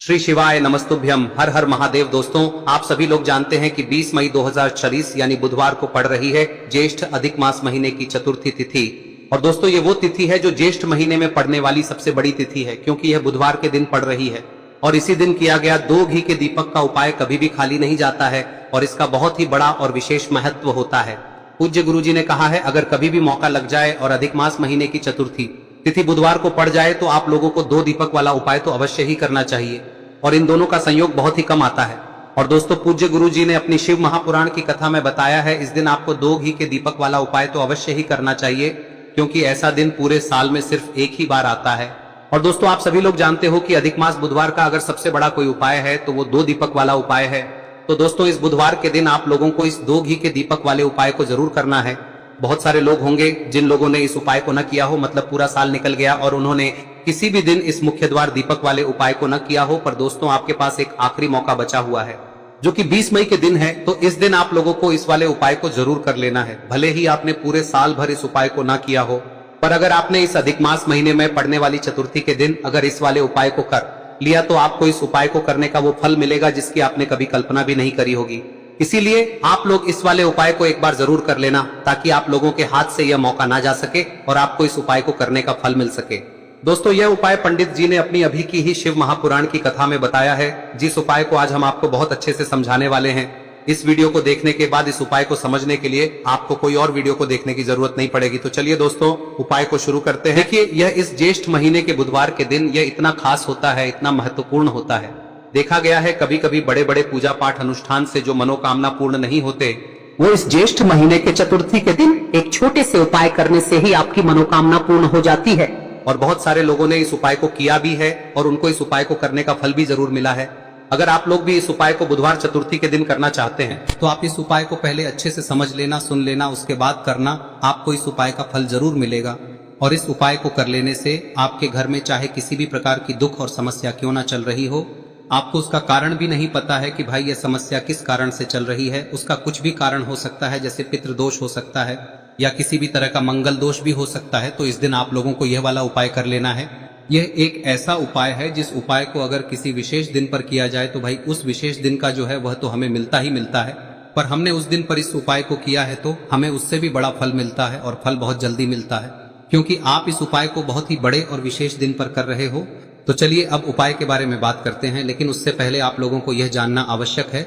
श्री शिवाय नमस्तुभ्यम। हर हर महादेव। दोस्तों, आप सभी लोग जानते हैं कि 20 मई 2024 यानी बुधवार को पड़ रही है ज्येष्ठ अधिक मास महीने की चतुर्थी तिथि। और दोस्तों, ये वो तिथि है जो ज्येष्ठ महीने में पड़ने वाली सबसे बड़ी तिथि है, क्योंकि यह बुधवार के दिन पड़ रही है। और इसी दिन किया गया 2 घी के दीपक का उपाय कभी भी खाली नहीं जाता है और इसका बहुत ही बड़ा और विशेष महत्व होता है। पूज्य गुरुजी ने कहा है, अगर कभी भी मौका लग जाए और अधिक मास महीने की चतुर्थी तिथि बुधवार को पड़ जाए तो आप लोगों को 2 दीपक वाला उपाय तो अवश्य ही करना चाहिए, और इन दोनों का संयोग बहुत ही कम आता है। और दोस्तों, पूज्य गुरुजी ने अपनी शिव महापुराण की कथा में बताया है, इस दिन आपको 2 घी के दीपक वाला उपाय तो अवश्य ही करना चाहिए, क्योंकि ऐसा दिन पूरे साल में सिर्फ एक ही बार आता है। और दोस्तों, आप सभी लोग जानते हो कि अधिक मास बुधवार का अगर सबसे बड़ा कोई उपाय है तो वो 2 दीपक वाला उपाय है। तो दोस्तों, इस बुधवार के दिन आप लोगों को इस 2 घी के दीपक वाले उपाय को जरूर करना है। बहुत सारे लोग होंगे जिन लोगों ने इस उपाय को न किया हो, मतलब पूरा साल निकल गया और उन्होंने किसी भी दिन इस मुख्य द्वार दीपक वाले उपाय को न किया हो। पर दोस्तों, आपके पास एक आखिरी मौका बचा हुआ है, जो कि 20 मई के दिन है। तो इस दिन आप लोगों को इस वाले उपाय को जरूर कर लेना है। भले ही आपने पूरे साल भर इस उपाय को न किया हो, पर अगर आपने इस अधिक मास महीने में पड़ने वाली चतुर्थी के दिन अगर इस वाले उपाय को कर लिया तो आपको इस उपाय को करने का वो फल मिलेगा जिसकी आपने कभी कल्पना भी नहीं करी होगी। इसीलिए आप लोग इस वाले उपाय को एक बार जरूर कर लेना, ताकि आप लोगों के हाथ से यह मौका ना जा सके और आपको इस उपाय को करने का फल मिल सके। दोस्तों, यह उपाय पंडित जी ने अपनी अभी की ही शिव महापुराण की कथा में बताया है, जिस उपाय को आज हम आपको बहुत अच्छे से समझाने वाले हैं। इस वीडियो को देखने के बाद इस उपाय को समझने के लिए आपको कोई और वीडियो को देखने की जरूरत नहीं पड़ेगी। तो चलिए दोस्तों, उपाय को शुरू करते हैं। देखिए, यह इस ज्येष्ठ महीने के बुधवार के दिन यह इतना खास होता है, इतना महत्वपूर्ण होता है। देखा गया है कभी कभी बड़े बड़े पूजा पाठ अनुष्ठान से जो मनोकामना पूर्ण नहीं होते, वो इस ज्येष्ठ महीने के चतुर्थी के दिन एक छोटे से उपाय करने से ही आपकी मनोकामना पूर्ण हो जाती है। और बहुत सारे लोगों ने इस उपाय को किया भी है और उनको इस उपाय को करने का फल भी जरूर मिला है। अगर आप लोग भी इस उपाय को बुधवार चतुर्थी के दिन करना चाहते हैं तो आप इस उपाय को पहले अच्छे से समझ लेना, सुन लेना, उसके बाद करना। आपको इस उपाय का फल जरूर मिलेगा। और इस उपाय को कर लेने से आपके घर में चाहे किसी भी प्रकार की दुख और समस्या क्यों ना चल रही हो, आपको उसका कारण भी नहीं पता है कि भाई यह समस्या किस कारण से चल रही है, उसका कुछ भी कारण हो सकता है, जैसे पितृदोष हो सकता है या किसी भी तरह का मंगल दोष भी हो सकता है। तो इस दिन आप लोगों को यह वाला उपाय कर लेना है। यह एक ऐसा उपाय है जिस उपाय को अगर किसी विशेष दिन पर किया जाए तो भाई उस विशेष दिन का जो है वह तो हमें मिलता ही मिलता है, पर हमने उस दिन पर इस उपाय को किया है तो हमें उससे भी बड़ा फल मिलता है, और फल बहुत जल्दी मिलता है, क्योंकि आप इस उपाय को बहुत ही बड़े और विशेष दिन पर कर रहे हो। तो चलिए अब उपाय के बारे में बात करते हैं, लेकिन उससे पहले आप लोगों को यह जानना आवश्यक है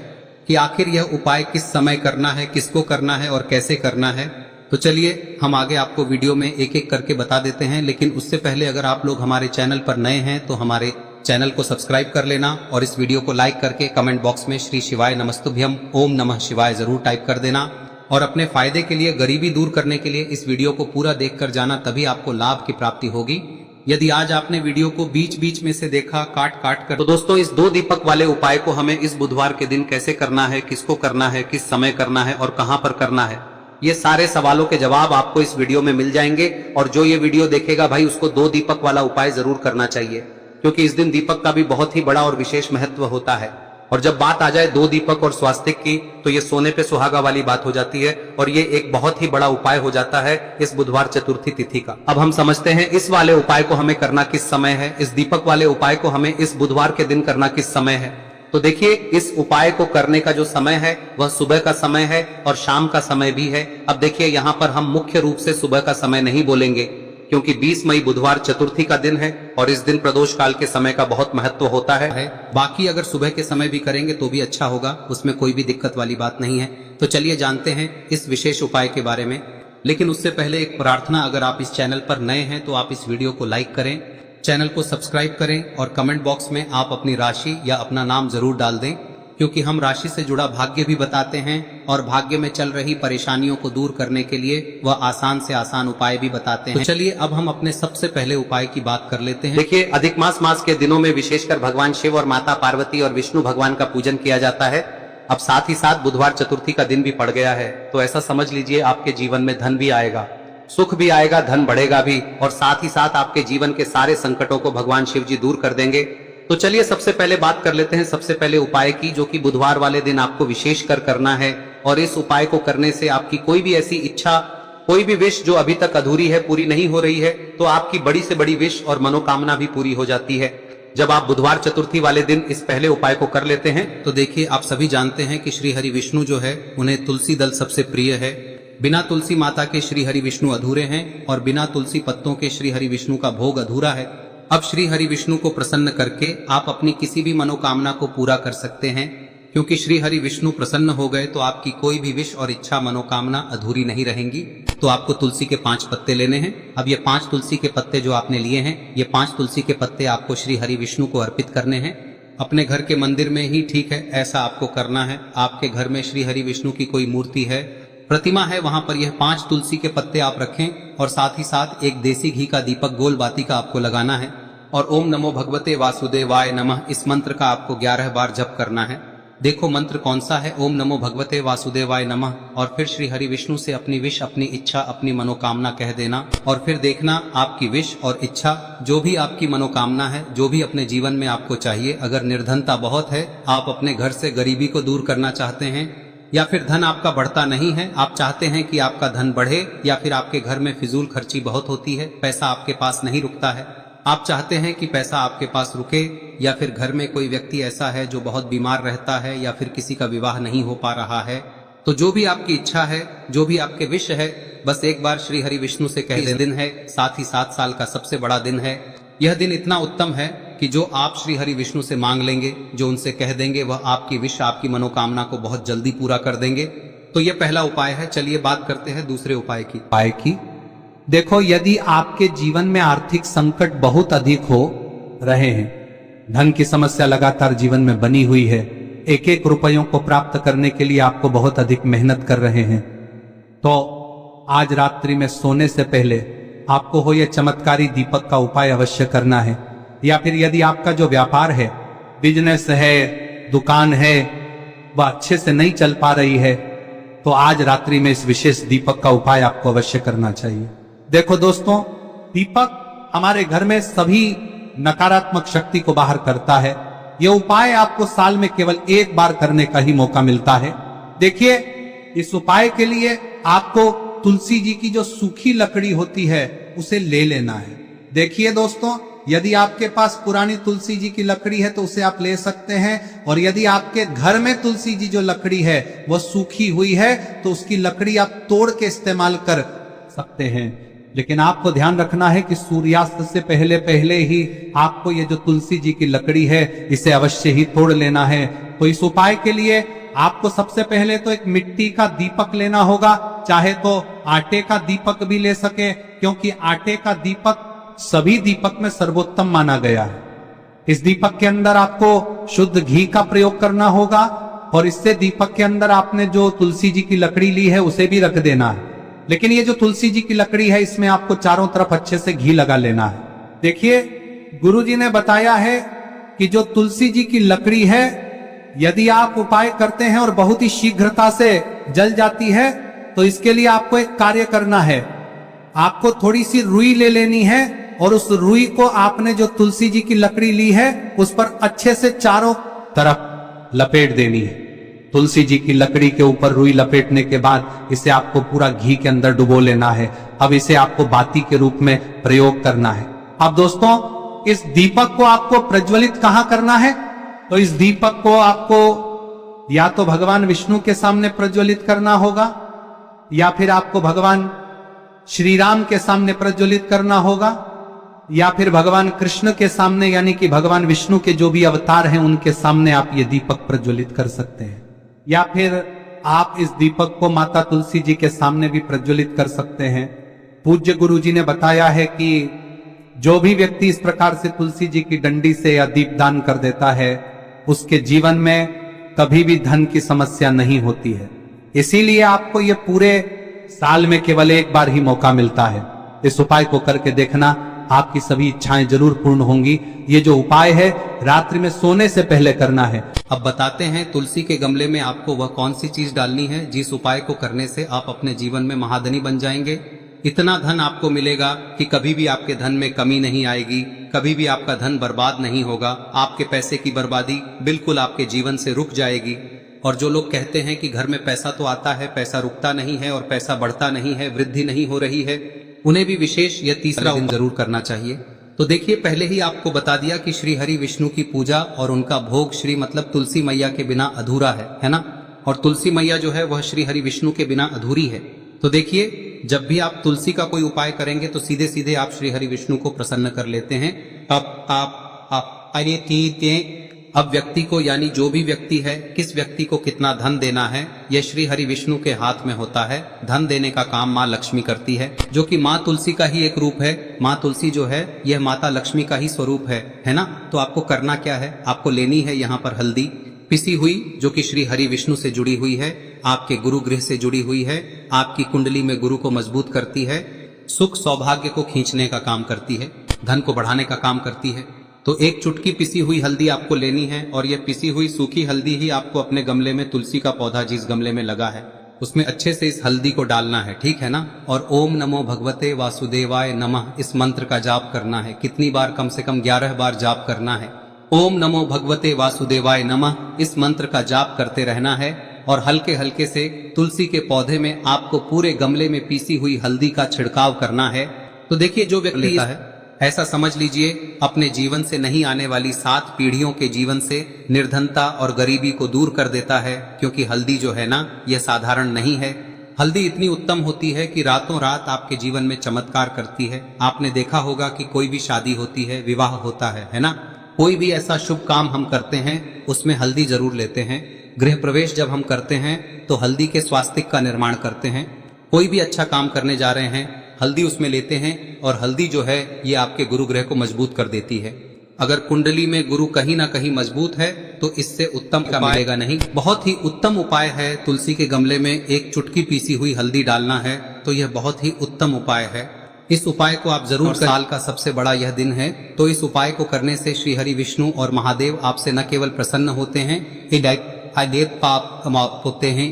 कि आखिर यह उपाय किस समय करना है, किसको करना है और कैसे करना है। तो चलिए हम आगे आपको वीडियो में एक एक करके बता देते हैं, लेकिन उससे पहले अगर आप लोग हमारे चैनल पर नए हैं तो हमारे चैनल को सब्सक्राइब कर लेना और इस वीडियो को लाइक करके कमेंट बॉक्स में श्री शिवाय नमस्तुभ्यम ओम नमः शिवाय जरूर टाइप कर देना। और अपने फायदे के लिए, गरीबी दूर करने के लिए इस वीडियो को पूरा देखकर जाना, तभी आपको लाभ की प्राप्ति होगी। यदि आज आपने वीडियो को बीच बीच में से देखा काट काट कर, तो दोस्तों इस 2 दीपक वाले उपाय को हमें इस बुधवार के दिन कैसे करना है, किसको करना है, किस समय करना है और कहां पर करना है, ये सारे सवालों के जवाब आपको इस वीडियो में मिल जाएंगे। और जो ये वीडियो देखेगा भाई उसको 2 दीपक वाला उपाय जरूर करना चाहिए, क्योंकि इस दिन दीपक का भी बहुत ही बड़ा और विशेष महत्व होता है। और जब बात आ जाए 2 दीपक और स्वास्तिक की, तो ये सोने पे सुहागा वाली बात हो जाती है और ये एक बहुत ही बड़ा उपाय हो जाता है इस बुधवार चतुर्थी तिथि का। अब हम समझते हैं इस वाले उपाय को हमें करना किस समय है, इस दीपक वाले उपाय को हमें इस बुधवार के दिन करना किस समय है। तो देखिए, इस उपाय को करने का जो समय है वह सुबह का समय है और शाम का समय भी है। अब देखिए, यहाँ पर हम मुख्य रूप से सुबह का समय नहीं बोलेंगे, क्योंकि 20 मई बुधवार चतुर्थी का दिन है और इस दिन प्रदोष काल के समय का बहुत महत्व होता है। बाकी अगर सुबह के समय भी करेंगे तो भी अच्छा होगा, उसमें कोई भी दिक्कत वाली बात नहीं है। तो चलिए जानते हैं इस विशेष उपाय के बारे में। लेकिन उससे पहले एक प्रार्थना, अगर आप इस चैनल पर नए हैं तो आप इस वीडियो को लाइक करें, चैनल को सब्सक्राइब करें और कमेंट बॉक्स में आप अपनी राशि या अपना नाम जरूर डाल दें, क्योंकि हम राशि से जुड़ा भाग्य भी बताते हैं और भाग्य में चल रही परेशानियों को दूर करने के लिए वह आसान से आसान उपाय भी बताते हैं। तो चलिए अब हम अपने सबसे पहले उपाय की बात कर लेते हैं। देखिए, अधिक मास के दिनों में विशेषकर भगवान शिव और माता पार्वती और विष्णु भगवान का पूजन किया जाता है। अब साथ ही साथ बुधवार चतुर्थी का दिन भी पड़ गया है, तो ऐसा समझ लीजिए आपके जीवन में धन भी आएगा, सुख भी आएगा, धन बढ़ेगा भी, और साथ ही साथ आपके जीवन के सारे संकटों को भगवान शिव जी दूर कर देंगे। तो चलिए सबसे पहले बात कर लेते हैं सबसे पहले उपाय की, जो कि बुधवार वाले दिन आपको विशेष कर करना है। और इस उपाय को करने से आपकी कोई भी ऐसी इच्छा, कोई भी विश जो अभी तक अधूरी है, पूरी नहीं हो रही है, तो आपकी बड़ी से बड़ी विश और मनोकामना भी पूरी हो जाती है। जब आप बुधवार चतुर्थी वाले दिन इस पहले उपाय को कर लेते हैं तो देखिए, आप सभी जानते हैं कि श्री हरि विष्णु जो है उन्हें तुलसी दल सबसे प्रिय है। बिना तुलसी माता के श्री हरि विष्णु अधूरे हैं और बिना तुलसी पत्तों के श्री हरि विष्णु का भोग अधूरा है। अब श्री हरि विष्णु को प्रसन्न करके आप अपनी किसी भी मनोकामना को पूरा कर सकते हैं, क्योंकि श्री हरि विष्णु प्रसन्न हो गए तो आपकी कोई भी विश और इच्छा मनोकामना अधूरी नहीं रहेंगी। तो आपको तुलसी के 5 पत्ते लेने हैं। अब ये 5 तुलसी के पत्ते जो आपने लिए हैं, ये 5 तुलसी के पत्ते आपको श्री हरि विष्णु को अर्पित करने हैं। अपने घर के मंदिर में ही ठीक है, ऐसा आपको करना है। आपके घर में श्री हरि विष्णु की कोई मूर्ति है, प्रतिमा है, वहां पर यह 5 तुलसी के पत्ते आप रखें और साथ ही साथ एक देसी घी का दीपक गोल बाती का आपको लगाना है और ओम नमो भगवते वासुदेवाय नमः इस मंत्र का आपको 11 बार जप करना है। देखो मंत्र कौन सा है, ओम नमो भगवते वासुदेवाय नमः, और फिर श्री हरि विष्णु से अपनी विश, अपनी इच्छा, अपनी मनोकामना कह देना और फिर देखना आपकी विश और इच्छा, जो भी आपकी मनोकामना है, जो भी अपने जीवन में आपको चाहिए। अगर निर्धनता बहुत है, आप अपने घर से गरीबी को दूर करना चाहते हैं, या फिर धन आपका बढ़ता नहीं है, आप चाहते हैं कि आपका धन बढ़े, या फिर आपके घर में फिजूल खर्ची बहुत होती है, पैसा आपके पास नहीं रुकता है, आप चाहते हैं कि पैसा आपके पास रुके, या फिर घर में कोई व्यक्ति ऐसा है जो बहुत बीमार रहता है, या फिर किसी का विवाह नहीं हो पा रहा है, तो जो भी आपकी इच्छा है, जो भी आपके विश है, बस एक बार श्री हरि विष्णु से कह दें। दिन है, साथ ही 7 साल का सबसे बड़ा दिन है। यह दिन इतना उत्तम है कि जो आप श्री हरि विष्णु से मांग लेंगे, जो उनसे कह देंगे, वह आपकी विश, आपकी मनोकामना को बहुत जल्दी पूरा कर देंगे। तो यह पहला उपाय है। चलिए बात करते हैं दूसरे उपाय की। देखो, यदि आपके जीवन में आर्थिक संकट बहुत अधिक हो रहे हैं, धन की समस्या लगातार जीवन में बनी हुई है, एक एक रुपयों को प्राप्त करने के लिए आपको बहुत अधिक मेहनत कर रहे हैं, तो आज रात्रि में सोने से पहले आपको हो यह चमत्कारी दीपक का उपाय अवश्य करना है। या फिर यदि आपका जो व्यापार है, बिजनेस है, दुकान है, वह अच्छे से नहीं चल पा रही है, तो आज रात्रि में इस विशेष दीपक का उपाय आपको अवश्य करना चाहिए। देखो दोस्तों, दीपक हमारे घर में सभी नकारात्मक शक्ति को बाहर करता है। यह उपाय आपको साल में केवल 1 बार करने का ही मौका मिलता है। देखिए, इस उपाय के लिए आपको तुलसी जी की जो सूखी लकड़ी होती है उसे ले लेना है। देखिए दोस्तों, यदि आपके पास पुरानी तुलसी जी की लकड़ी है तो उसे आप ले सकते हैं, और यदि आपके घर में तुलसी जी जो लकड़ी है वह सूखी हुई है तो उसकी लकड़ी आप तोड़ के इस्तेमाल कर सकते हैं। लेकिन आपको ध्यान रखना है कि सूर्यास्त से पहले पहले ही आपको ये जो तुलसी जी की लकड़ी है इसे अवश्य ही तोड़ लेना है। तो इस उपाय के लिए आपको सबसे पहले तो एक मिट्टी का दीपक लेना होगा, चाहे तो आटे का दीपक भी ले सके, क्योंकि आटे का दीपक सभी दीपक में सर्वोत्तम माना गया है। इस दीपक के अंदर आपको शुद्ध घी का प्रयोग करना होगा, और इससे दीपक के अंदर आपने जो तुलसी जी की लकड़ी ली है उसे भी रख देना है। लेकिन ये जो तुलसी जी की लकड़ी है, इसमें आपको चारों तरफ अच्छे से घी लगा लेना है। देखिए, गुरुजी ने बताया है कि जो तुलसी जी की लकड़ी है, यदि आप उपाय करते हैं और बहुत ही शीघ्रता से जल जाती है, तो इसके लिए आपको एक कार्य करना है। आपको थोड़ी सी रुई ले लेनी है और उस रुई को आपने जो तुलसी जी की लकड़ी ली है उस पर अच्छे से चारों तरफ लपेट देनी है। तुलसी जी की लकड़ी के ऊपर रुई लपेटने के बाद इसे आपको पूरा घी के अंदर डुबो लेना है। अब इसे आपको बाती के रूप में प्रयोग करना है। अब दोस्तों, इस दीपक को आपको प्रज्वलित कहां करना है? तो इस दीपक को आपको या तो भगवान विष्णु के सामने प्रज्वलित करना होगा, या फिर आपको भगवान श्री राम के सामने प्रज्वलित करना होगा, या फिर भगवान कृष्ण के सामने, यानी कि भगवान विष्णु के जो भी अवतार हैं उनके सामने आप ये दीपक प्रज्वलित कर सकते हैं। या फिर आप इस दीपक को माता तुलसी जी के सामने भी प्रज्वलित कर सकते हैं। पूज्य गुरु जी ने बताया है कि जो भी व्यक्ति इस प्रकार से तुलसी जी की डंडी से या दीपदान कर देता है, उसके जीवन में कभी भी धन की समस्या नहीं होती है। इसीलिए आपको ये पूरे साल में केवल 1 बार ही मौका मिलता है। इस उपाय को करके देखना, आपकी सभी इच्छाएं जरूर पूर्ण होंगी। ये जो उपाय है रात्रि में सोने से पहले करना है। अब बताते हैं तुलसी के गमले में आपको वह कौन सी चीज डालनी है जिस उपाय को करने से आप अपने जीवन में महाधनी बन जाएंगे। इतना धन आपको मिलेगा कि कभी भी आपके धन में कमी नहीं आएगी, कभी भी आपका धन बर्बाद नहीं होगा। आपके पैसे की बर्बादी बिल्कुल आपके जीवन से रुक जाएगी। और जो लोग कहते हैं कि घर में पैसा तो आता है, पैसा रुकता नहीं है और पैसा बढ़ता नहीं है, वृद्धि नहीं हो रही है, उन्हें भी विशेष यह तीसरा दिन जरूर करना चाहिए। तो देखिए, पहले ही आपको बता दिया कि श्री हरि विष्णु की पूजा और उनका भोग श्री मतलब तुलसी मैया के बिना अधूरा है ना। और तुलसी मैया जो है वह श्री हरि विष्णु के बिना अधूरी है। तो देखिए, जब भी आप तुलसी का कोई उपाय करेंगे तो सीधे सीधे आप श्री हरि विष्णु को प्रसन्न कर लेते हैं। अब व्यक्ति को, यानी जो भी व्यक्ति है, किस व्यक्ति को कितना धन देना है, यह श्री हरि विष्णु के हाथ में होता है। धन देने का काम माँ लक्ष्मी करती है, जो कि माँ तुलसी का ही एक रूप है। माँ तुलसी जो है यह माता लक्ष्मी का ही स्वरूप है ना। तो आपको करना क्या है, आपको लेनी है यहाँ पर हल्दी पिसी हुई, जो कि श्री हरि विष्णु से जुड़ी हुई है, आपके गुरु गृह से जुड़ी हुई है, आपकी कुंडली में गुरु को मजबूत करती है, सुख सौभाग्य को खींचने का काम करती है, धन को बढ़ाने का काम करती है। तो एक चुटकी पिसी हुई हल्दी आपको लेनी है, और यह पिसी हुई सूखी हल्दी ही आपको अपने गमले में, तुलसी का पौधा जिस गमले में लगा है उसमें अच्छे से इस हल्दी को डालना है, ठीक है ना। और ओम नमो भगवते वासुदेवाय नमः इस मंत्र का जाप करना है। कितनी बार? कम से कम 11 बार जाप करना है। ओम नमो भगवते वासुदेवाय नमः इस मंत्र का जाप करते रहना है, और हल्के हल्के से तुलसी के पौधे में आपको पूरे गमले में पीसी हुई हल्दी का छिड़काव करना है। तो देखिए, जो व्यक्ति लेता है, ऐसा समझ लीजिए अपने जीवन से नहीं आने वाली 7 पीढ़ियों के जीवन से निर्धनता और गरीबी को दूर कर देता है। क्योंकि हल्दी जो है ना, यह साधारण नहीं है। हल्दी इतनी उत्तम होती है कि रातों रात आपके जीवन में चमत्कार करती है। आपने देखा होगा कि कोई भी शादी होती है, विवाह होता है ना, कोई भी ऐसा शुभ काम हम करते हैं उसमें हल्दी जरूर लेते हैं। गृह प्रवेश जब हम करते हैं तो हल्दी के स्वास्तिक का निर्माण करते हैं। कोई भी अच्छा काम करने जा रहे हैं, हल्दी उसमें लेते हैं, और हल्दी जो है ये आपके गुरु ग्रह को मजबूत कर देती है। अगर कुंडली में गुरु कहीं ना कहीं मजबूत है तो इससे उत्तम का मिलेगा नहीं। बहुत ही उत्तम उपाय है तुलसी के गमले में एक चुटकी पीसी हुई हल्दी डालना है, तो यह बहुत ही उत्तम उपाय है। इस उपाय को आप जरूर, साल का सबसे बड़ा यह दिन है, तो इस उपाय को करने से श्री हरि विष्णु और महादेव आपसे न केवल प्रसन्न होते हैं, होते हैं,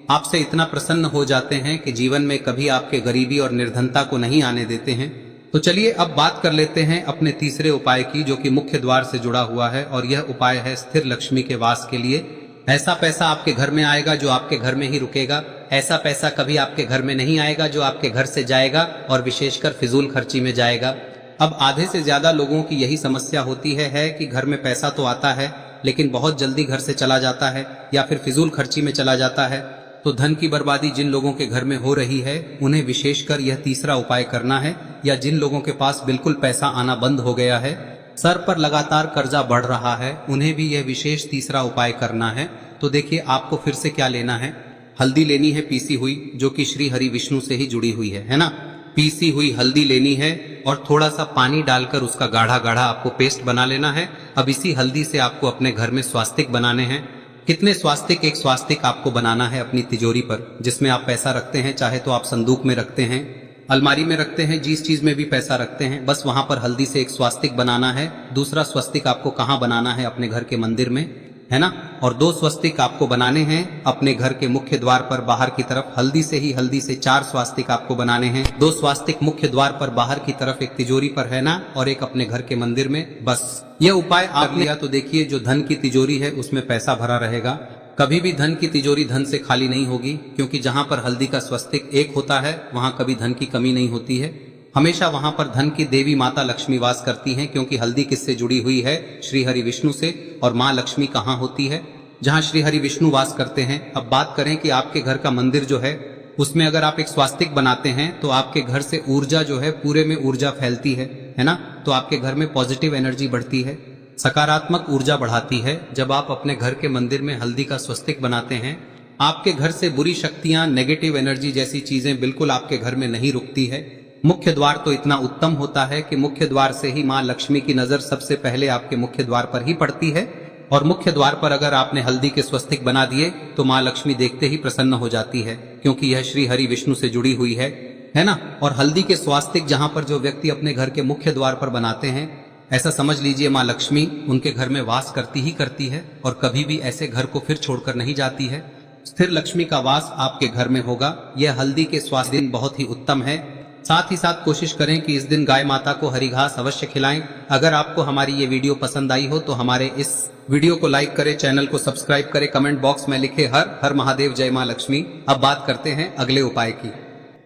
आपसे इतना प्रसन्न हो जाते हैं कि जीवन में कभी आपके गरीबी और निर्धनता को नहीं आने देते हैं। तो चलिए अब बात कर लेते हैं अपने तीसरे उपाय की, जो कि मुख्य द्वार से जुड़ा हुआ है, और यह उपाय है स्थिर लक्ष्मी के वास के लिए। ऐसा पैसा आपके घर में आएगा जो आपके घर में ही रुकेगा। ऐसा पैसा कभी आपके घर में नहीं आएगा जो आपके घर से जाएगा, और विशेषकर फिजूल खर्ची में जाएगा। अब आधे से ज्यादा लोगों की यही समस्या होती है कि घर में पैसा तो आता है लेकिन बहुत जल्दी घर से चला जाता है, या फिर फिजूल खर्ची में चला जाता है। तो धन की बर्बादी जिन लोगों के घर में हो रही है उन्हें विशेषकर यह तीसरा उपाय करना है, या जिन लोगों के पास बिल्कुल पैसा आना बंद हो गया है, सर पर लगातार कर्जा बढ़ रहा है, उन्हें भी यह विशेष तीसरा उपाय करना है। तो देखिए, आपको फिर से क्या लेना है, हल्दी लेनी है पीसी हुई, जो कि श्री हरि विष्णु से ही जुड़ी हुई है ना। पीसी हुई हल्दी लेनी है और थोड़ा सा पानी डालकर उसका गाढ़ा गाढ़ा आपको पेस्ट बना लेना है। अब इसी हल्दी से आपको अपने घर में स्वास्तिक बनाने हैं। कितने स्वास्तिक? एक स्वास्तिक आपको बनाना है अपनी तिजोरी पर, जिसमें आप पैसा रखते हैं। चाहे तो आप संदूक में रखते हैं, अलमारी में रखते हैं, जिस चीज में भी पैसा रखते हैं, बस वहां पर हल्दी से एक स्वास्तिक बनाना है। दूसरा स्वस्तिक आपको कहाँ बनाना है? अपने घर के मंदिर में, है ना। और 2 स्वस्तिक आपको बनाने हैं अपने घर के मुख्य द्वार पर बाहर की तरफ। हल्दी से 4 स्वास्तिक आपको बनाने हैं। 2 स्वास्तिक मुख्य द्वार पर बाहर की तरफ, एक तिजोरी पर, है ना, और एक अपने घर के मंदिर में। बस यह उपाय आप लिया तो देखिए, जो धन की तिजोरी है उसमें पैसा भरा रहेगा। कभी भी धन की तिजोरी धन से खाली नहीं होगी, क्योंकि जहां पर हल्दी का स्वस्तिक एक होता है वहां कभी धन की कमी नहीं होती है। हमेशा वहां पर धन की देवी माता लक्ष्मी वास करती हैं, क्योंकि हल्दी किससे जुड़ी हुई है? श्री हरि विष्णु से। और माँ लक्ष्मी कहाँ होती है? जहाँ श्री हरि विष्णु वास करते हैं। अब बात करें कि आपके घर का मंदिर जो है उसमें अगर आप एक स्वास्तिक बनाते हैं तो आपके घर से ऊर्जा जो है, पूरे में ऊर्जा फैलती है ना। तो आपके घर में पॉजिटिव एनर्जी बढ़ती है, सकारात्मक ऊर्जा बढ़ाती है। जब आप अपने घर के मंदिर में हल्दी का स्वस्तिक बनाते हैं, आपके घर से बुरी शक्तियां, नेगेटिव एनर्जी जैसी चीजें बिल्कुल आपके घर में नहीं रुकती है। मुख्य द्वार तो इतना उत्तम होता है कि मुख्य द्वार से ही माँ लक्ष्मी की नजर सबसे पहले आपके मुख्य द्वार पर ही पड़ती है। और मुख्य द्वार पर अगर आपने हल्दी के स्वस्तिक बना दिए तो माँ लक्ष्मी देखते ही प्रसन्न हो जाती है, क्योंकि यह श्री हरि विष्णु से जुड़ी हुई है ना। और हल्दी के स्वास्तिक जहां पर जो व्यक्ति अपने घर के मुख्य द्वार पर बनाते हैं, ऐसा समझ लीजिए माँ लक्ष्मी उनके घर में वास करती ही करती है, और कभी भी ऐसे घर को फिर छोड़कर नहीं जाती है। स्थिर लक्ष्मी का वास आपके घर में होगा। यह हल्दी के स्वास्थ्य दिन बहुत ही उत्तम है। साथ ही साथ कोशिश करें कि इस दिन गाय माता को हरी घास अवश्य खिलाएं। अगर आपको हमारी ये वीडियो पसंद आई हो तो हमारे इस वीडियो को लाइक करें, चैनल को सब्सक्राइब करें, कमेंट बॉक्स में लिखे हर हर महादेव, जय माँ लक्ष्मी। अब बात करते हैं अगले उपाय की।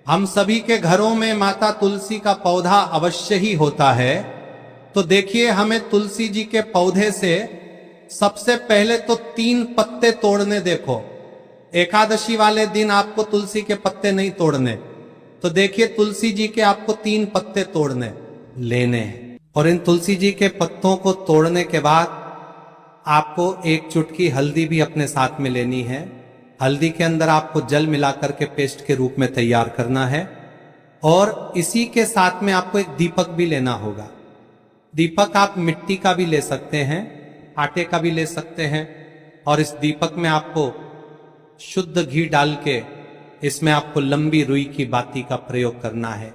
हम सभी के घरों में माता तुलसी का पौधा अवश्य ही होता है, तो देखिए, हमें तुलसी जी के पौधे से सबसे पहले तो 3 पत्ते तोड़ने। देखो, एकादशी वाले दिन आपको तुलसी के पत्ते नहीं तोड़ने। तो देखिए, तुलसी जी के आपको 3 पत्ते तोड़ने लेने हैं। और इन तुलसी जी के पत्तों को तोड़ने के बाद आपको 1 चुटकी हल्दी भी अपने साथ में लेनी है। हल्दी के अंदर आपको जल मिलाकर के पेस्ट के रूप में तैयार करना है। और इसी के साथ में आपको एक दीपक भी लेना होगा। दीपक आप मिट्टी का भी ले सकते हैं, आटे का भी ले सकते हैं। और इस दीपक में आपको शुद्ध घी डाल के इसमें आपको लंबी रुई की बाती का प्रयोग करना है।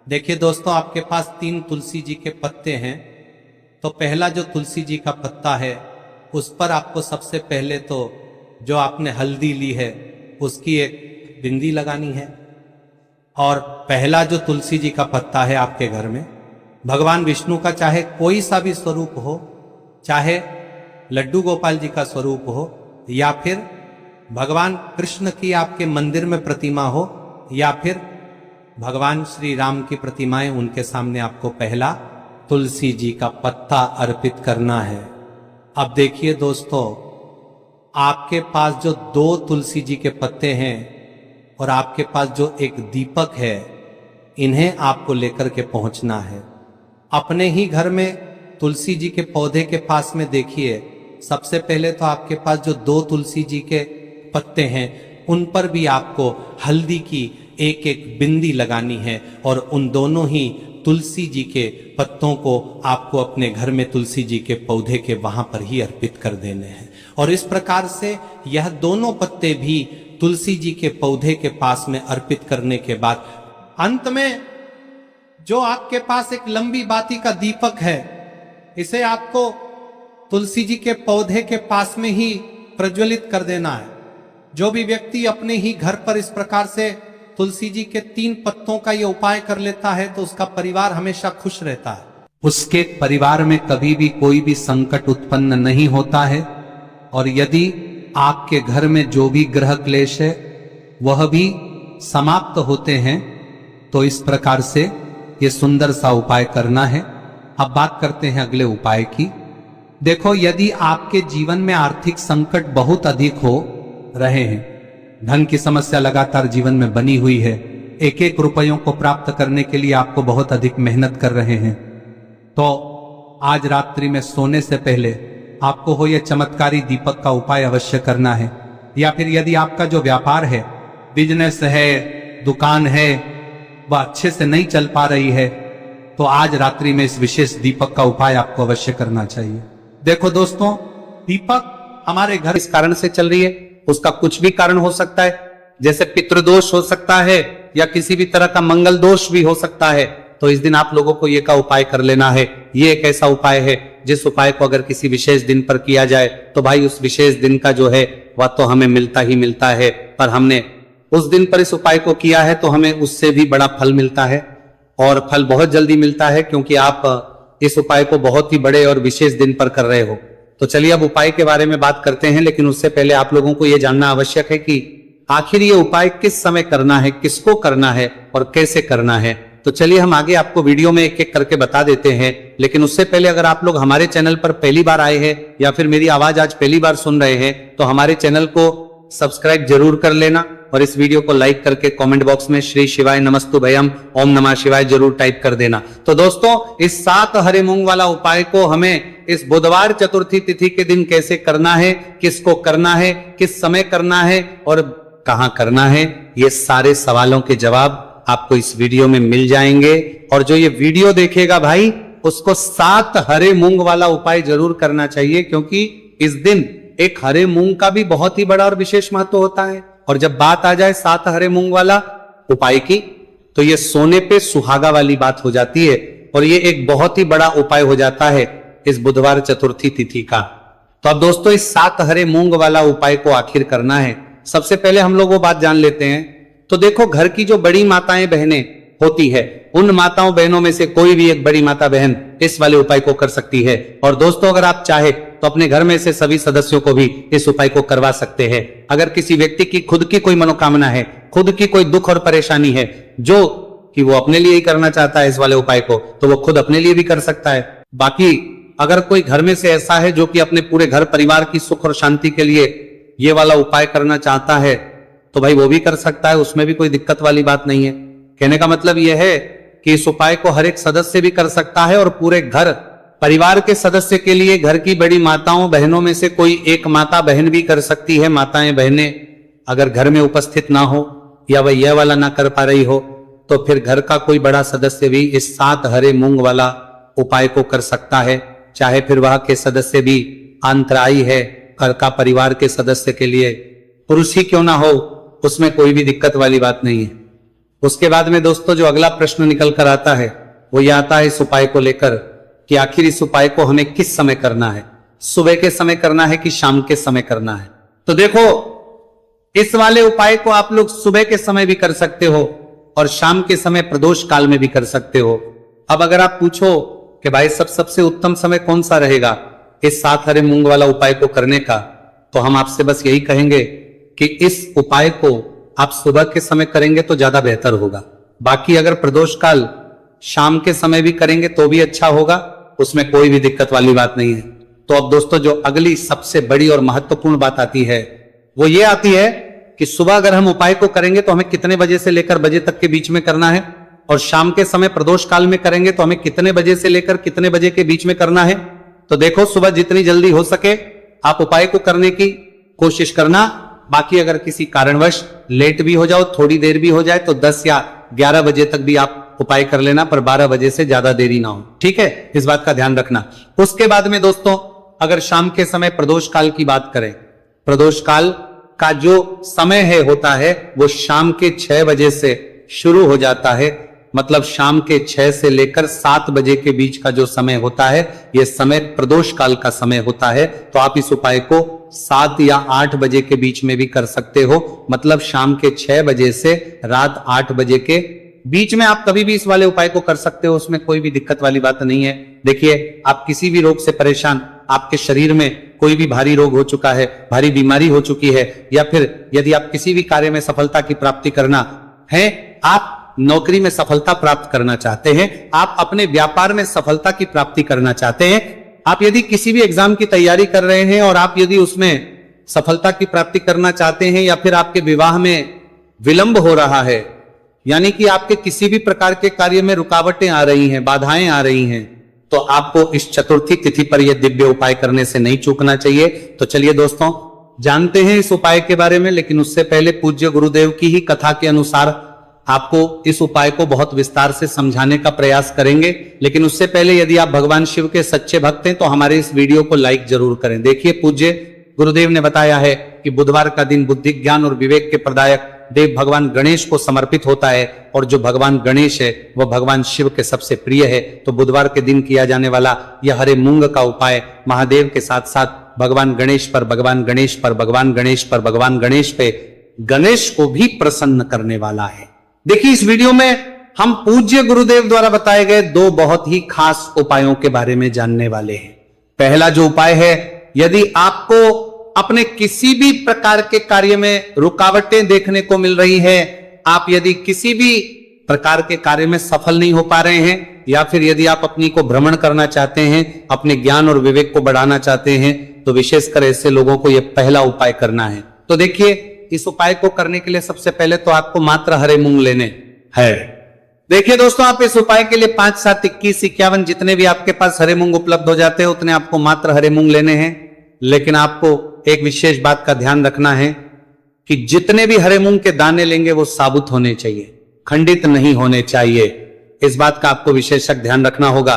देखिए दोस्तों, आपके पास 3 तुलसी जी के पत्ते हैं। तो पहला जो तुलसी जी का पत्ता है उस पर आपको सबसे पहले तो जो आपने हल्दी ली है उसकी एक बिंदी लगानी है। और पहला जो तुलसी जी का पत्ता है आपके घर में, भगवान विष्णु का चाहे कोई सा भी स्वरूप हो, चाहे लड्डू गोपाल जी का स्वरूप हो, या फिर भगवान कृष्ण की आपके मंदिर में प्रतिमा हो, या फिर भगवान श्री राम की प्रतिमाएं, उनके सामने आपको पहला तुलसी जी का पत्ता अर्पित करना है। अब देखिए दोस्तों, आपके पास जो 2 तुलसी जी के पत्ते हैं और आपके पास जो एक दीपक है, इन्हें आपको लेकर के पहुंचना है। अपने ही घर में तुलसी जी के पौधे के पास में देखिए, सबसे पहले तो आपके पास जो 2 तुलसी जी के पत्ते हैं उन पर भी आपको हल्दी की एक बिंदी लगानी है। और उन दोनों ही तुलसी जी के पत्तों को आपको अपने घर में तुलसी जी के पौधे के वहां पर ही अर्पित कर देने हैं। और इस प्रकार से यह दोनों पत्ते भी तुलसी जी के पौधे के पास में अर्पित करने के बाद अंत में जो आपके पास एक लंबी बाती का दीपक है, इसे आपको तुलसी जी के पौधे के पास में ही प्रज्वलित कर देना है। जो भी व्यक्ति अपने ही घर पर इस प्रकार से तुलसी जी के 3 पत्तों का ये उपाय कर लेता है तो उसका परिवार हमेशा खुश रहता है। उसके परिवार में कभी भी कोई भी संकट उत्पन्न नहीं होता है। और यदि आपके घर में जो भी ग्रह क्लेश है वह भी समाप्त होते हैं, तो इस प्रकार से ये सुंदर सा उपाय करना है। अब बात करते हैं अगले उपाय की। देखो, यदि आपके जीवन में आर्थिक संकट बहुत अधिक हो रहे हैं, धन की समस्या लगातार जीवन में बनी हुई है, 1-1 रुपयों को प्राप्त करने के लिए आपको बहुत अधिक मेहनत कर रहे हैं, तो आज रात्रि में सोने से पहले आपको हो यह चमत्कारी दीपक का उपाय अवश्य करना है। या फिर यदि आपका जो व्यापार है, बिजनेस है, दुकान है, वह अच्छे से नहीं चल पा रही है, तो आज रात्रि में इस विशेष दीपक का उपाय आपको अवश्य करना चाहिए। देखो दोस्तों, दीपक हमारे घर इस कारण से चल रही है, उसका कुछ भी कारण हो सकता है, जैसे पितृदोष हो सकता है या किसी भी तरह का मंगल दोष भी हो सकता है। तो इस दिन आप लोगों को ये का उपाय कर लेना है। ये एक ऐसा उपाय है जिस उपाय को अगर किसी विशेष दिन पर किया जाए तो भाई उस विशेष दिन का जो है वह तो हमें मिलता ही मिलता है। पर हमने उस दिन पर इस उपाय को किया है तो हमें उससे भी बड़ा फल मिलता है, और फल बहुत जल्दी मिलता है, क्योंकि आप इस उपाय को बहुत ही बड़े और विशेष दिन पर कर रहे हो। तो चलिए अब उपाय के बारे में बात करते हैं, लेकिन उससे पहले आप लोगों को यह जानना आवश्यक है कि आखिर ये उपाय किस समय करना है, किसको करना है और कैसे करना है। तो चलिए हम आगे आपको वीडियो में एक एक करके बता देते हैं। लेकिन उससे पहले अगर आप लोग हमारे चैनल पर पहली बार आए हैं या फिर मेरी आवाज आज पहली बार सुन रहे हैं, तो हमारे चैनल को सब्सक्राइब जरूर कर लेना और इस वीडियो को लाइक करके कमेंट बॉक्स में श्री शिवाय नमस्तु भयम ओम नमः शिवाय जरूर टाइप कर देना। तो दोस्तों, इस 7 हरे मूंग वाला उपाय को हमें इस बुधवार चतुर्थी तिथि के दिन कैसे करना है, किसको करना है, किस समय करना है और कहां करना है, ये सारे सवालों के जवाब आपको इस वीडियो में मिल जाएंगे। और जो ये वीडियो देखेगा भाई, उसको 7 हरे मूंग वाला उपाय जरूर करना चाहिए, क्योंकि इस दिन एक हरे मूंग का भी बहुत ही बड़ा और विशेष महत्व होता है। और जब बात आ जाए 7 हरे मूंग वाला उपाय की, तो ये सोने पे सुहागा वाली बात हो जाती है और ये एक बहुत ही बड़ा उपाय हो जाता है इस बुधवार चतुर्थी तिथि का। तो अब दोस्तों, इस 7 हरे मूंग वाला उपाय को आखिर करना है। सबसे पहले हम लोग वो बात जान लेते हैं। तो देखो, घर की जो बड़ी माताएं बहनें होती है, उन माताओं बहनों में से कोई भी एक बड़ी माता बहन इस वाले उपाय को कर सकती है। और दोस्तों, अगर आप चाहे तो अपने घर में से सभी सदस्यों को भी इस उपाय को करवा सकते हैं। अगर किसी व्यक्ति की खुद की कोई मनोकामना है, खुद की कोई दुख और परेशानी है, जो कि वो अपने लिए ही करना चाहता है इस वाले उपाय को, तो वो खुद अपने लिए भी कर सकता है। बाकी अगर कोई घर में से ऐसा है जो कि अपने पूरे घर परिवार की सुख और शांति के लिए ये वाला उपाय करना चाहता है तो भाई वो भी कर सकता है, उसमें भी कोई दिक्कत वाली बात नहीं है। कहने का मतलब यह है कि इस उपाय को हर एक सदस्य भी कर सकता है और पूरे घर परिवार के सदस्य के लिए घर की बड़ी माताओं बहनों में से कोई एक माता बहन भी कर सकती है। माताएं बहनें अगर घर में उपस्थित ना हो या वह यह वाला ना कर पा रही हो तो फिर घर का कोई बड़ा सदस्य भी इस 7 हरे मूंग वाला उपाय को कर सकता है, चाहे फिर वह के सदस्य भी अंतराई है घर का परिवार के सदस्य के लिए पुरुष ही क्यों ना हो, उसमें कोई भी दिक्कत वाली बात नहीं है। उसके बाद में दोस्तों जो अगला प्रश्न निकल कर आता है वो यह आता है इस उपाय को लेकर कि आखिर इस उपाय को हमें किस समय करना है, सुबह के समय करना है कि शाम के समय करना है। तो देखो इस वाले उपाय को आप लोग सुबह के समय भी कर सकते हो और शाम के समय प्रदोष काल में भी कर सकते हो। अब अगर आप पूछो कि भाई सबसे उत्तम समय कौन सा रहेगा इस 7 हरे मूंग वाला उपाय को करने का, तो हम आपसे बस यही कहेंगे कि इस उपाय को आप सुबह के समय करेंगे तो ज्यादा बेहतर होगा। बाकी अगर प्रदोष काल शाम के समय भी करेंगे तो भी अच्छा होगा, उसमें कोई भी दिक्कत वाली बात नहीं है। तो अब दोस्तों जो अगली सबसे बड़ी और महत्वपूर्ण बात आती है वो ये आती है कि सुबह अगर हम उपाय को करेंगे तो हमें कितने बजे से लेकर बजे तक के बीच में करना है, और शाम के समय प्रदोष काल में करेंगे तो हमें कितने बजे से लेकर कितने बजे के बीच में करना है। तो देखो सुबह जितनी जल्दी हो सके आप उपाय को करने की कोशिश करना। बाकी अगर किसी कारणवश लेट भी हो जाओ, थोड़ी देर भी हो जाए तो 10 या 11 बजे तक भी आप उपाय कर लेना, पर 12 बजे से ज्यादा देरी ना हो, ठीक है, इस बात का ध्यान रखना। उसके बाद में दोस्तों अगर शाम के समय प्रदोष काल की बात करें, प्रदोष काल का जो समय है होता है वो शाम के 6 बजे से शुरू हो जाता है, मतलब शाम के 6 से लेकर 7 बजे के बीच का जो समय होता है यह समय प्रदोष काल का समय होता है। तो आप इस उपाय को 7 या 8 बजे के बीच में भी कर सकते हो, मतलब शाम के 6 बजे से रात 8 बजे के बीच में आप कभी भी इस वाले उपाय को कर सकते हो, उसमें कोई भी दिक्कत वाली बात नहीं है। देखिए आप किसी भी रोग से परेशान, आपके शरीर में कोई भी भारी रोग हो चुका है, भारी बीमारी हो चुकी है, या फिर यदि आप किसी भी कार्य में सफलता की प्राप्ति करना है, आप नौकरी में सफलता प्राप्त करना चाहते हैं, आप अपने व्यापार में सफलता की प्राप्ति करना चाहते हैं, आप यदि किसी भी एग्जाम की तैयारी कर रहे हैं और आप यदि उसमें सफलता की प्राप्ति करना चाहते हैं, या फिर आपके विवाह में विलंब हो रहा है, यानी कि आपके किसी भी प्रकार के कार्य में रुकावटें आ रही हैं, बाधाएं आ रही हैं, तो आपको इस चतुर्थी तिथि पर यह दिव्य उपाय करने से नहीं चूकना चाहिए। तो चलिए दोस्तों जानते हैं इस उपाय के बारे में, लेकिन उससे पहले पूज्य गुरुदेव की ही कथा के अनुसार आपको इस उपाय को बहुत विस्तार से समझाने का प्रयास करेंगे। लेकिन उससे पहले यदि आप भगवान शिव के सच्चे भक्त हैं तो हमारे इस वीडियो को लाइक जरूर करें। देखिए पूज्य गुरुदेव ने बताया है कि बुधवार का दिन बुद्धि ज्ञान और विवेक के प्रदायक देव भगवान गणेश को समर्पित होता है, और जो भगवान गणेश है वह भगवान शिव के सबसे प्रिय है। तो बुधवार के दिन किया जाने वाला यह हरे मूंग का उपाय महादेव के साथ साथ भगवान गणेश पर, भगवान गणेश पर, भगवान गणेश पर, भगवान गणेश पे, गणेश को भी प्रसन्न करने वाला है। देखिए इस वीडियो में हम पूज्य गुरुदेव द्वारा बताए गए 2 बहुत ही खास उपायों के बारे में जानने वाले हैं। पहला जो उपाय है, यदि आपको अपने किसी भी प्रकार के कार्य में रुकावटें देखने को मिल रही है, आप यदि किसी भी प्रकार के कार्य में सफल नहीं हो पा रहे हैं, या फिर यदि आप अपनी को भ्रमण करना चाहते हैं, अपने ज्ञान और विवेक को बढ़ाना चाहते हैं, तो विशेषकर ऐसे लोगों को यह पहला उपाय करना है। तो देखिए इस उपाय को करने के लिए सबसे पहले तो आपको मात्र हरे मूंग लेने हैं। देखिए दोस्तों आप इस उपाय के लिए 5, 7, 21, 51 जितने भी आपके पास हरे मूंग उपलब्ध हो जाते हैं उतने आपको मात्र हरे मूंग लेने हैं। लेकिन आपको एक विशेष बात का ध्यान रखना है कि जितने भी हरे मूंग के दाने लेंगे वो साबुत होने चाहिए, खंडित नहीं होने चाहिए। इस बात का आपको विशेषक ध्यान रखना होगा।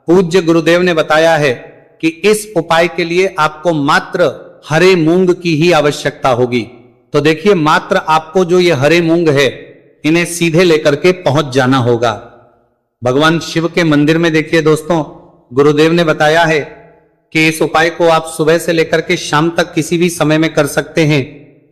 पूज्य गुरुदेव ने बताया है कि इस उपाय के लिए आपको मात्र हरे मूंग की ही आवश्यकता होगी। तो देखिए मात्र आपको जो ये हरे मूंग है इन्हें सीधे लेकर के पहुंच जाना होगा भगवान शिव के मंदिर में। देखिए दोस्तों गुरुदेव ने बताया है कि इस उपाय को आप सुबह से लेकर के शाम तक किसी भी समय में कर सकते हैं,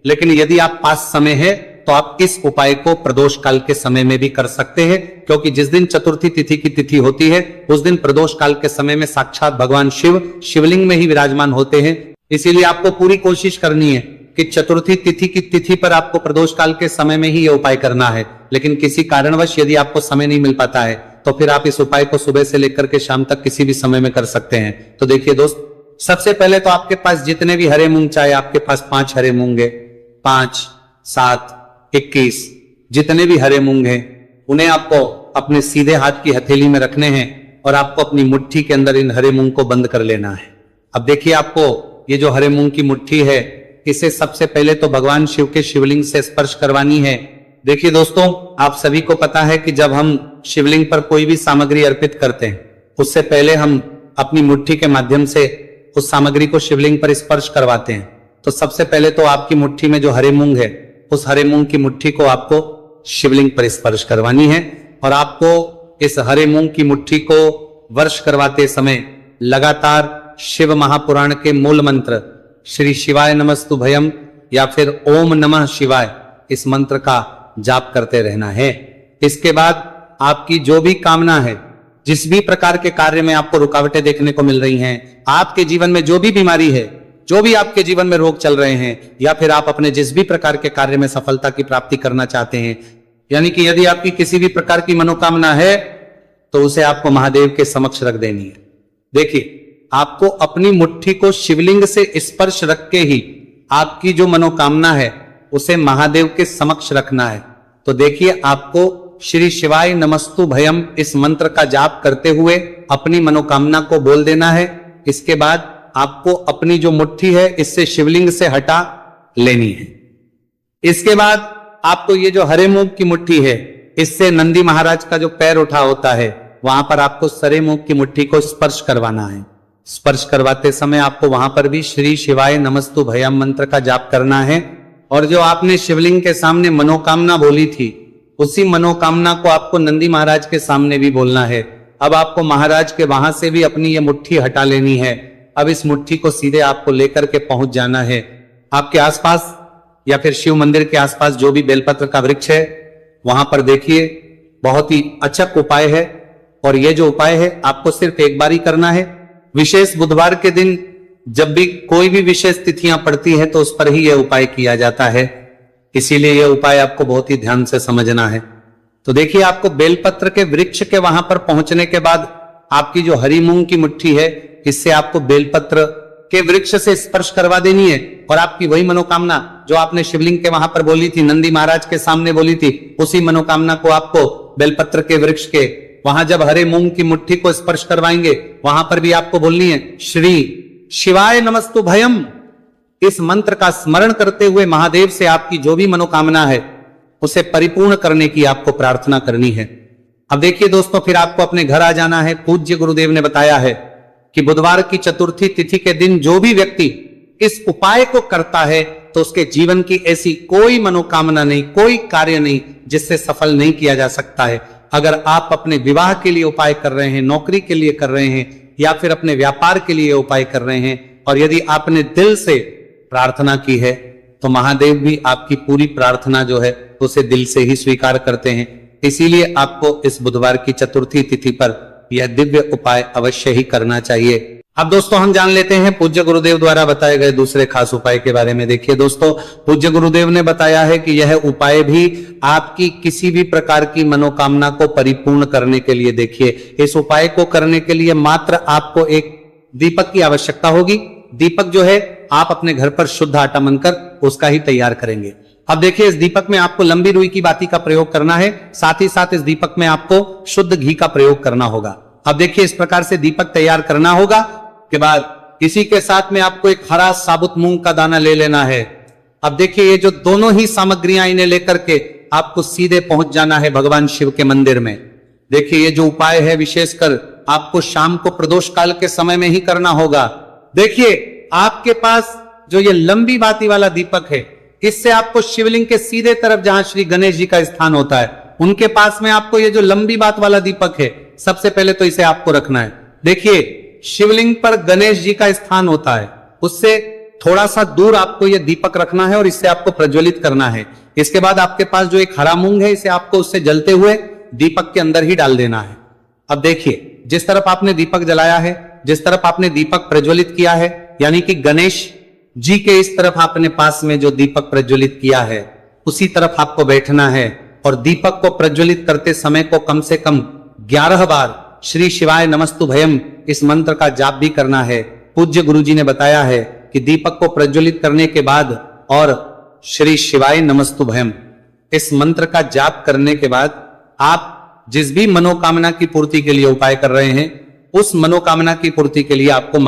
लेकिन यदि आप पास समय है तो आप इस उपाय को प्रदोष काल के समय में भी कर सकते हैं, क्योंकि जिस दिन चतुर्थी तिथि की तिथि होती है उस दिन प्रदोष काल के समय में साक्षात भगवान शिव शिवलिंग में ही विराजमान होते हैं। इसीलिए आपको पूरी कोशिश करनी है कि चतुर्थी तिथि की तिथि पर आपको प्रदोष काल के समय में ही यह उपाय करना है। लेकिन किसी कारणवश यदि आपको समय नहीं मिल पाता है तो फिर आप इस उपाय को सुबह से लेकर के शाम तक किसी भी समय में कर सकते हैं। तो देखिए दोस्त, सबसे पहले तो आपके पास जितने भी हरे मूंग, चाहे आपके पास 5 हरे मूंग है, 5, 7, 21, जितने भी हरे मूंग हैं, उन्हें आपको अपने सीधे हाथ की हथेली में रखने हैं और आपको अपनी मुट्ठी के अंदर इन हरे मूंग को बंद कर लेना है। अब देखिए, आपको ये जो हरे मूंग की मुट्ठी है, इसे सबसे पहले तो भगवान शिव के शिवलिंग से स्पर्श करवानी है। देखिए दोस्तों, आप सभी को पता है कि जब हम शिवलिंग पर कोई भी सामग्री अर्पित करते हैं, उससे पहले हम अपनी मुट्ठी के माध्यम से उस सामग्री को शिवलिंग पर स्पर्श करवाते हैं। तो सबसे पहले तो आपकी मुट्ठी में जो हरे मूंग है, उस हरे मूंग की मुट्ठी को आपको शिवलिंग पर स्पर्श करवानी है और आपको इस हरे मूंग की मुट्ठी को वर्ष करवाते समय लगातार शिव महापुराण के मूल मंत्र श्री शिवाय नमस्तुभयम या फिर ओम नमः शिवाय, इस मंत्र का जाप करते रहना है। इसके बाद आपकी जो भी कामना है, जिस भी प्रकार के कार्य में आपको रुकावटें देखने को मिल रही हैं, आपके जीवन में जो भी बीमारी है, जो भी आपके जीवन में रोग चल रहे हैं, या फिर आप अपने जिस भी प्रकार के कार्य में सफलता की प्राप्ति करना चाहते हैं, यानी कि यदि आपकी किसी भी प्रकार की मनोकामना है, तो उसे आपको महादेव के समक्ष रख देनी है। देखिए, आपको अपनी मुट्ठी को शिवलिंग से स्पर्श रख के ही आपकी जो मनोकामना है उसे महादेव के समक्ष रखना है। तो देखिए, आपको श्री शिवाय नमस्तुभयम इस मंत्र का जाप करते हुए अपनी मनोकामना को बोल देना है। इसके बाद आपको अपनी जो मुट्ठी है, इससे शिवलिंग से हटा लेनी है। इसके बाद आपको ये जो हरे मूंग की मुट्ठी है, इससे नंदी महाराज का जो पैर उठा होता है, वहां पर आपको सरे मूंग की मुट्ठी को स्पर्श करवाना है। स्पर्श करवाते समय आपको वहां पर भी श्री शिवाय नमस्तुभयम मंत्र का जाप करना है और जो आपने शिवलिंग के सामने मनोकामना बोली थी, उसी मनोकामना को आपको नंदी महाराज के सामने भी बोलना है। अब आपको महाराज के वहां से भी अपनी ये मुट्ठी हटा लेनी है। अब इस मुट्ठी को सीधे आपको लेकर के पहुंच जाना है आपके आसपास या फिर शिव मंदिर के आसपास जो भी बेलपत्र का वृक्ष है, वहां पर देखिए, बहुत ही अच्छा उपाय है। और ये जो उपाय है आपको सिर्फ एक बार ही करना है। विशेष बुधवार के दिन जब भी कोई भी विशेष तिथियां पड़ती है, तो उस पर ही यह उपाय किया जाता है। इसीलिए यह उपाय आपको बहुत ही ध्यान से समझना है। तो देखिए, आपको बेलपत्र के वृक्ष के वहां पर पहुंचने के बाद आपकी जो हरी मूंग की मुट्ठी है, इससे आपको बेलपत्र के वृक्ष से स्पर्श करवा देनी है और आपकी वही मनोकामना जो आपने शिवलिंग के वहां पर बोली थी, नंदी महाराज के सामने बोली थी, उसी मनोकामना को आपको बेलपत्र के वृक्ष के वहां जब हरे मूंग की मुट्ठी को स्पर्श करवाएंगे, वहां पर भी आपको बोलनी है श्री शिवाय नमस्तुभयम। इस मंत्र का स्मरण करते हुए महादेव से आपकी जो भी मनोकामना है उसे परिपूर्ण करने की आपको प्रार्थना करनी है। अब देखिए दोस्तों, फिर आपको अपने घर आ जाना है। पूज्य गुरुदेव ने बताया है कि बुधवार की चतुर्थी तिथि के दिन जो भी व्यक्ति इस उपाय को करता है, तो उसके जीवन की ऐसी कोई मनोकामना नहीं, कोई कार्य नहीं जिससे सफल नहीं किया जा सकता है। अगर आप अपने विवाह के लिए उपाय कर रहे हैं, नौकरी के लिए कर रहे हैं, या फिर अपने व्यापार के लिए उपाय कर रहे हैं, और यदि आपने दिल से प्रार्थना की है, तो महादेव भी आपकी पूरी प्रार्थना जो है उसे दिल से ही स्वीकार करते हैं। इसीलिए आपको इस बुधवार की चतुर्थी तिथि पर यह दिव्य उपाय अवश्य ही करना चाहिए। अब दोस्तों, हम जान लेते हैं पूज्य गुरुदेव द्वारा बताए गए दूसरे खास उपाय के बारे में। देखिए दोस्तों, पूज्य गुरुदेव ने बताया है कि यह उपाय भी आपकी किसी भी प्रकार की मनोकामना को परिपूर्ण करने के लिए, देखिए, इस उपाय को करने के लिए मात्र आपको एक दीपक की आवश्यकता होगी। दीपक जो है आप अपने घर पर शुद्ध आटा मनकर उसका ही तैयार करेंगे। अब देखिए, इस दीपक में आपको लंबी रुई की बाती का प्रयोग करना है, साथ ही साथ इस दीपक में आपको शुद्ध घी का प्रयोग करना होगा। अब देखिए, इस प्रकार से दीपक तैयार करना होगा। के बाद इसी के साथ में आपको एक हरा साबुत मूंग का दाना ले लेना है। अब देखिए, ये जो दोनों ही सामग्रियां इन्हें लेकर के आपको सीधे पहुंच जाना है भगवान शिव के मंदिर में। देखिए, ये जो उपाय है विशेषकर आपको शाम को प्रदोष काल के समय में ही करना होगा। देखिए, आपके पास जो ये लंबी बाती वाला दीपक है, इससे आपको शिवलिंग के सीधे तरफ जहां श्री गणेश जी का स्थान होता है, उनके पास में आपको ये जो लंबी बात वाला दीपक है, सबसे पहले तो इसे आपको रखना है। देखिए, शिवलिंग पर गणेश जी का स्थान होता है, उससे थोड़ा सा दूर आपको यह दीपक रखना है और इससे आपको प्रज्वलित करना है। इसके बाद आपके पास जो एक हरा मूंग है, इसे आपको उससे जलते हुए दीपक के अंदर ही डाल देना है। अब देखिए, जिस तरफ आपने दीपक जलाया है, जिस तरफ आपने दीपक प्रज्वलित किया है, यानी कि गणेश जी के इस तरफ आपने पास में जो दीपक प्रज्वलित किया है, उसी तरफ आपको बैठना है और दीपक को प्रज्वलित करते समय को कम से कम 11 बार श्री शिवाय नमस्तु भयम इस मंत्र का जाप भी करना है। पूज्य गुरुजी ने बताया है कि दीपक को प्रज्वलित करने के बाद और श्री शिवाय नमस्तु भयम इस मंत्र का जाप करने के बाद आप जिस भी मनोकामना की पूर्ति के लिए उपाय कर रहे हैं, उस मनोकामना की पूर्ति के लिए आपको